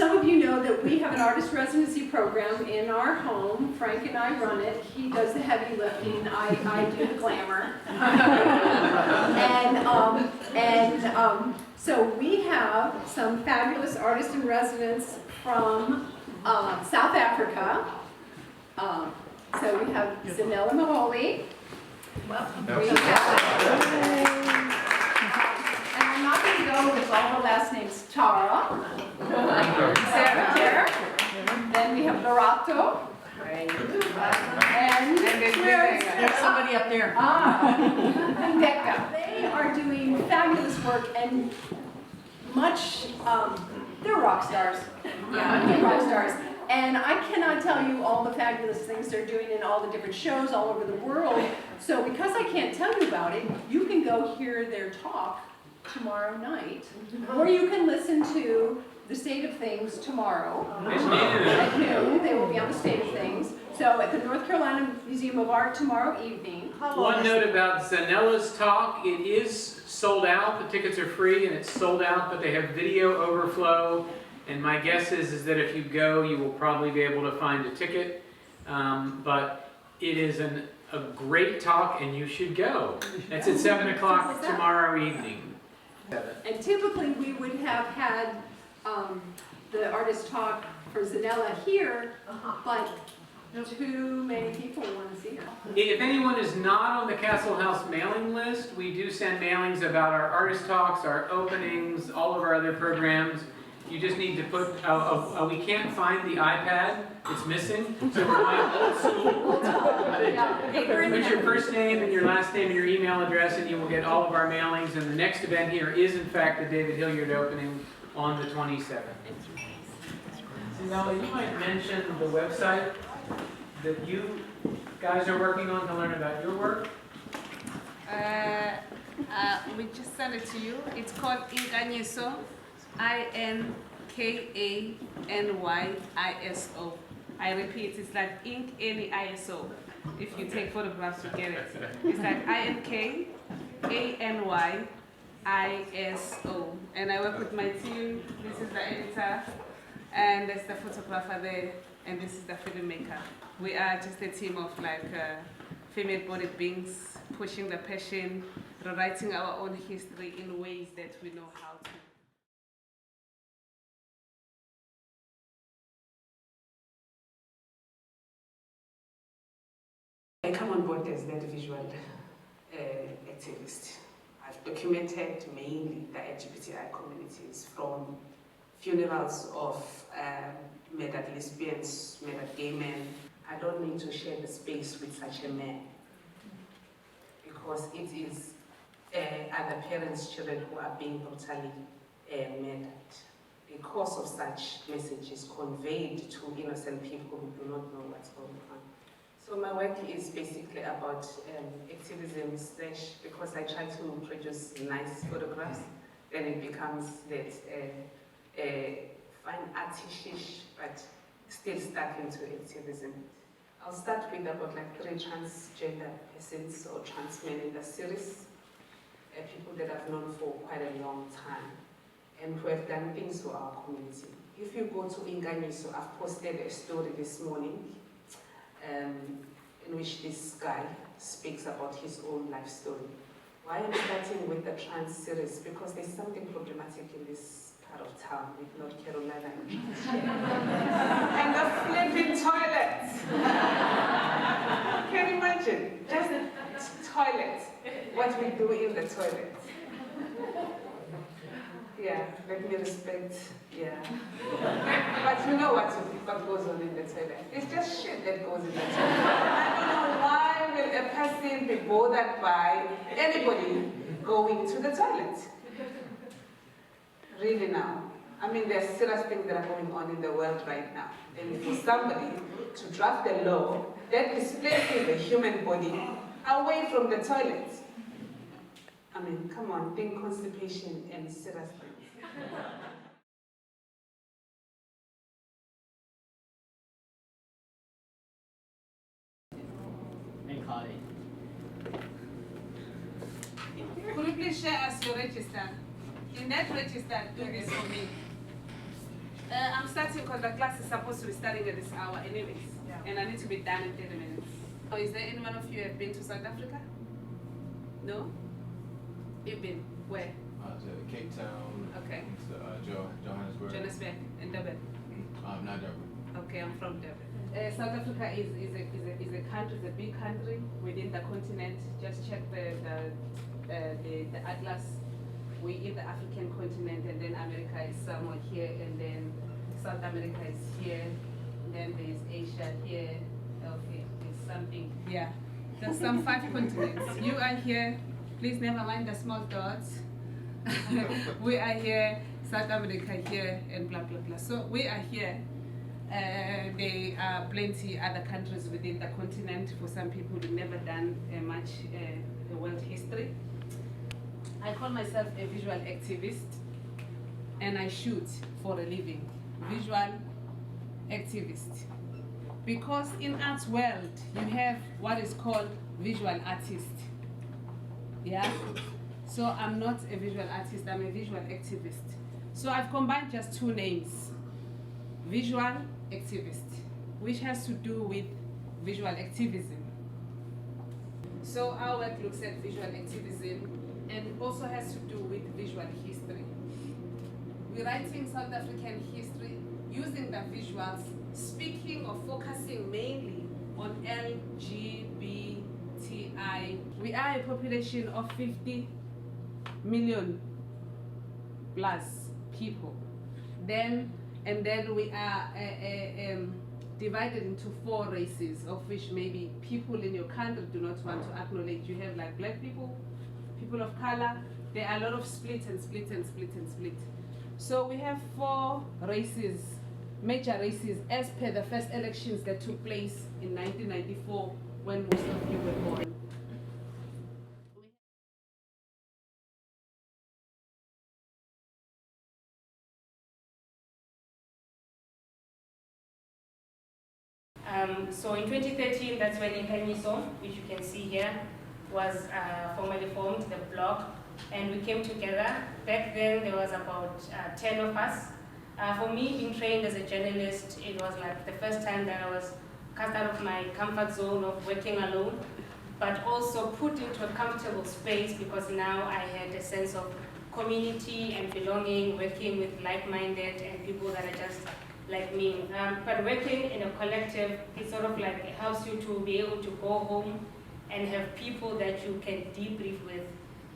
some of you know that we have an artist residency program in our home. Frank and I run it. He does the heavy lifting. I do the glamour. So we have some fabulous artists in residence from South Africa. So we have Zanele Muholi. And I'm not going to go with all the last names. Tara. Sarah there. Then we have Barato. And there's somebody up there. And Becca. They are doing fabulous work and they're rock stars. Yeah, they're rock stars. And I cannot tell you all the fabulous things they're doing in all the different shows all over the world. So because I can't tell you about it, you can go hear their talk tomorrow night, or you can listen to the State of Things tomorrow at noon. They will be on the State of Things. So at the North Carolina Museum of Art tomorrow evening. One note about Zanele's talk, it is sold out. The tickets are free and it's sold out, but they have video overflow. And my guess is that if you go, you will probably be able to find a ticket. But it is a great talk and you should go. It's at 7 o'clock tomorrow evening. And typically we would have had the artist talk for Zanele here, but too many people want to see her. If anyone is not on the Castle House mailing list, we do send mailings about our artist talks, our openings, all of our other programs. You just need to put, we can't find the iPad, it's missing, so we're going old school. Put your first name and your last name and your email address and you will get all of our mailings. And the next event here is in fact the David Hilliard opening on the 27th. Zanele, you might mention the website that you guys are working on to learn about your work. We just sent it to you. It's called Inkanyiso. INKANYISO. I repeat, it's like ink any ISO. If you take photographs, you get it. It's like INKANYISO. And I work with my team. This is the editor, and there's the photographer there, and this is the filmmaker. We are just a team of female-bodied beings pushing the passion, rewriting our own history in ways that we know how to. I come on board as that visual activist. I've documented mainly the LGBTI communities, from funerals of murdered lesbians, murdered gay men. I don't need to share the space with such a man, because it is other parents' children who are being brutally murdered. Because of such messages conveyed to innocent people who do not know what's going on. So my work is basically about activism / because I try to produce nice photographs, then it becomes that fine artistish, but still stuck into activism. I'll start with about 3 transgender persons or trans men in the series, people that I've known for quite a long time and who have done things for our community. If you go to Inkanyiso, I've posted a story this morning in which this guy speaks about his own life story. Why I'm starting with the trans series? Because there's something problematic in this part of town with North Carolina and the flipping toilets. Can you imagine? Just the toilet, what we do in the toilet. Yeah, let me respect, yeah. But you know what goes on in the toilet. It's just shit that goes in the toilet. I don't know why will a person be bothered by anybody going to the toilet. Really now. I mean, there's serious things that are going on in the world right now. And for somebody to draft a law that displaces the human body away from the toilet. I mean, come on, think constipation and serious things. Could you please share us your register? In that register, do this for me. I'm starting because the class is supposed to be starting at this hour anyways. Yeah. And I need to be done in 30 minutes. Oh, is there anyone of you who have been to South Africa? No? You've been? Where? To Cape Town. Okay. To Johannesburg. Johannesburg and Durban. Not Durban. Okay, I'm from Durban. South Africa is a country, it's a big country within the continent. Just check the atlas. We're in the African continent, and then America is somewhere here, and then South America is here, and then there's Asia here. Okay, there's something. Yeah, there's some 5 continents. You are here. Please never mind the small dots. We are here, South America here, and blah blah blah. So we are here. There are plenty other countries within the continent. For some people who've never done much world history. I call myself a visual activist, and I shoot for a living. Visual activist. Because in arts world, you have what is called visual artist. Yeah? So I'm not a visual artist, I'm a visual activist. So I've combined just 2 names. Visual activist, which has to do with visual activism. So our work looks at visual activism and also has to do with visual history. We're writing South African history using the visuals, speaking or focusing mainly on LGBTI. We are a population of 50 million plus people. Then we are divided into 4 races, of which maybe people in your country do not want to acknowledge. You have like black people, people of color. There are a lot of split and split and split and split. So we have 4 races, major races, as per the first elections that took place in 1994 when most of you were born. So in 2013, that's when Inkamiso, which you can see here, was formally formed, the bloc, and we came together. Back then, there was about 10 of us. For me, being trained as a journalist, it was like the first time that I was cast out of my comfort zone of working alone, but also put into a comfortable space because now I had a sense of community and belonging, working with like-minded and people that are just like me. But working in a collective, it sort of like helps you to be able to go home and have people that you can debrief with.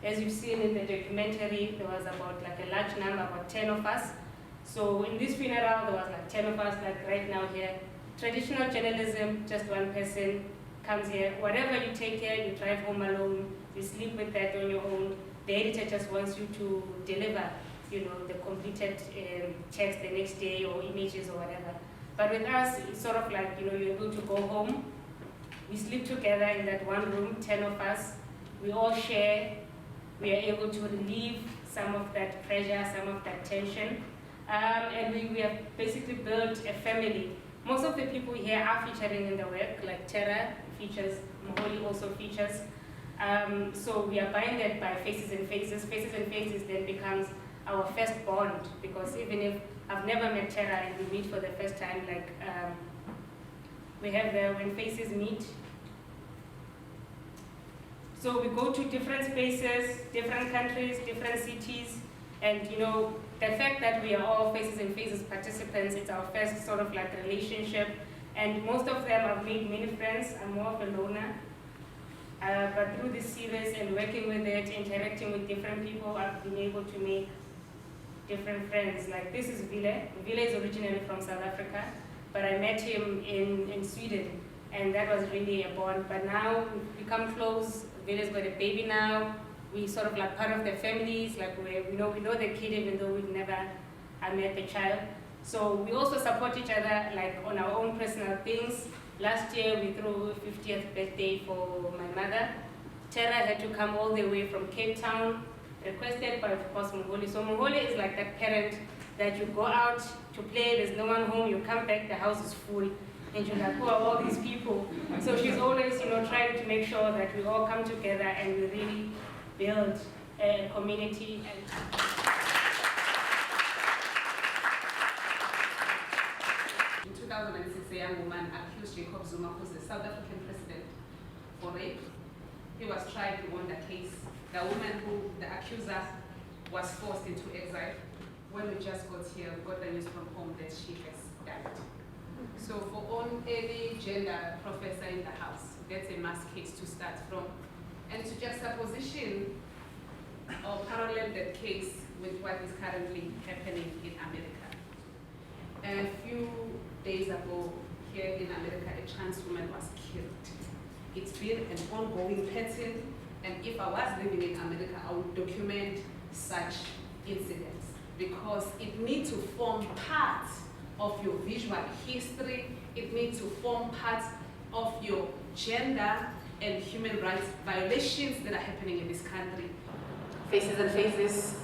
As you've seen in the documentary, there was about like a large number, about 10 of us. So in this funeral, there was like 10 of us, like right now here. Traditional journalism, just one person comes here. Whatever you take here, you drive home alone, you sleep with that on your own. The editor just wants you to deliver, you know, the completed text the next day or images or whatever. But with us, it's sort of like, you know, you're able to go home. We sleep together in that one room, 10 of us. We all share. We are able to relieve some of that pressure, some of that tension. And we have basically built a family. Most of the people here are featuring in the work, like Tera features, Muholi also features. So we are binded by Faces and Faces. Faces and Faces then becomes our first bond, because even if I've never met Tera and we meet for the first time, like we have the When Faces Meet. So we go to different spaces, different countries, different cities, and you know, the fact that we are all Faces and Faces participants, it's our first sort of like relationship, and most of them have made many friends. I'm more of a loner. But through this series and working with it, interacting with different people, I've been able to make different friends. Like this is Ville. Ville is originally from South Africa, but I met him in Sweden, and that was really a bond. But now we've become close. Ville's got a baby now. We sort of like part of their families. Like we know the kid even though we've never met the child. So we also support each other like on our own personal things. Last year we threw a 50th birthday for my mother. Tera had to come all the way from Cape Town, requested by of course Muholi. So Muholi is like that parent that you go out to play, there's no one home, you come back, the house is full. And you're like, who are all these people? So she's always, you know, trying to make sure that we all come together and we really build a community. And Zuma, who's the South African president, for rape. He was tried, he won the case. The woman who, the accuser, was forced into exile. When we just got here, we got the news from home that she has died. So for any gender professor in the house, that's a mass case to start from. And to juxtaposition or parallel that case with what is currently happening in America. A few days ago, here in America, a trans woman was killed. It's been an ongoing pattern, and if I was living in America, I would document such incidents because it needs to form part of your visual history, it needs to form part of your gender and human rights violations that are happening in this country. Faces and Faces,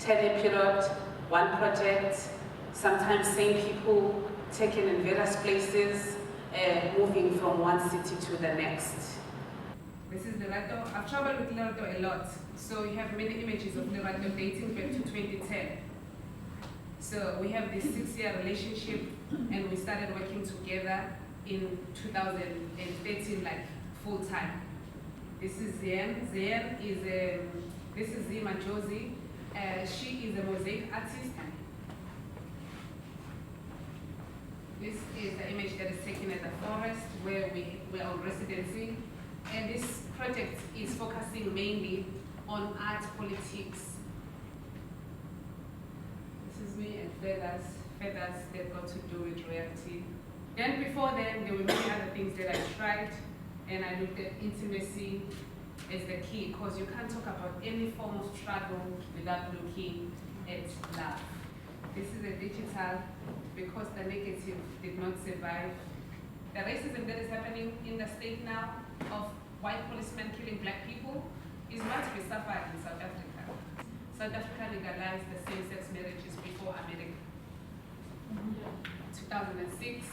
10-year period, one project, sometimes same people taken in various places, moving from one city to the next. This is Lerato. I've traveled with Lerato a lot, so you have many images of Lerato dating back to 2010. So we have this 6-year relationship, and we started working together in 2013, like full time. This is Zian. Zian is this is Zima Josie. She is a mosaic artist. This is the image that is taken at the forest where we are on residency. And this project is focusing mainly on art politics. This is me and feathers that got to do with reality. Then before then, there were many other things that I tried, and I looked at intimacy as the key, because you can't talk about any form of struggle without looking at love. This is a digital, because the negative did not survive. The racism that is happening in the state now of white policemen killing black people is what we suffer in South Africa. South Africa legalized the same-sex marriages before America. 2006.